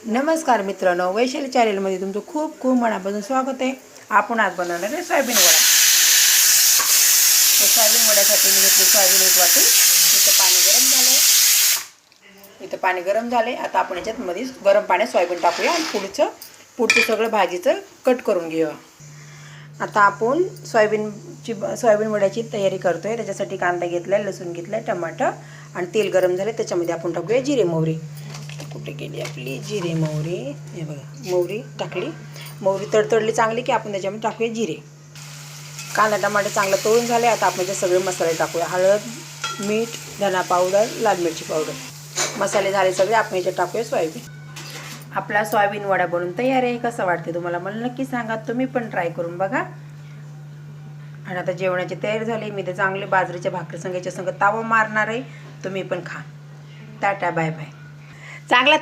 नमस्कार मित्रांनो, वैशाली चॅनलमध्ये तुमचं खूप खूप मनापासून स्वागत आहे। आपण आज बनवणार आहे सोयाबीन वडा। तर सोयाबीन वड्यासाठी मी घेतली सोयाबीन एक वाटी। इथं पाणी गरम झाले। आता आपण याच्यात मध्ये गरम पाण्यात सोयाबीन टाकूया आणि पुढचं सगळं भाजीचं कट करून घेऊया। आता आपण सोयाबीन वड्याची तयारी करतोय। त्याच्यासाठी कांदा घेतलाय, लसूण घेतलाय, टमाटर आणि तेल गरम झाले। त्याच्यामध्ये आपण टाकूया जिरे मोहरी। कुठे गेली आपली जिरे मोहरी? हे बघा, मोहरी टाकली। मोहरी तडतडली चांगली की आपण त्याच्यामध्ये टाकूया जिरे। कांदा टमाटर चांगलं तळून झाले। आता आपण त्याचे सगळे मसाले टाकूया। हळद, मीठ, धना पावडर, लाल मिरची पावडर। मसाले झाले सगळे, आपण याच्यात टाकूया सोयाबीन। आपला सोयाबीन वडा बनून तयार आहे। कसं वाटते तुम्हाला मला नक्की सांगा। तुम्ही पण ट्राय करून बघा। आणि आता जेवणाची तयारी झाली। मी ते चांगले बाजरीच्या भाकरी संघाच्या संग तावा मारणार आहे। तुम्ही पण खा। Tata bye bye. चांगला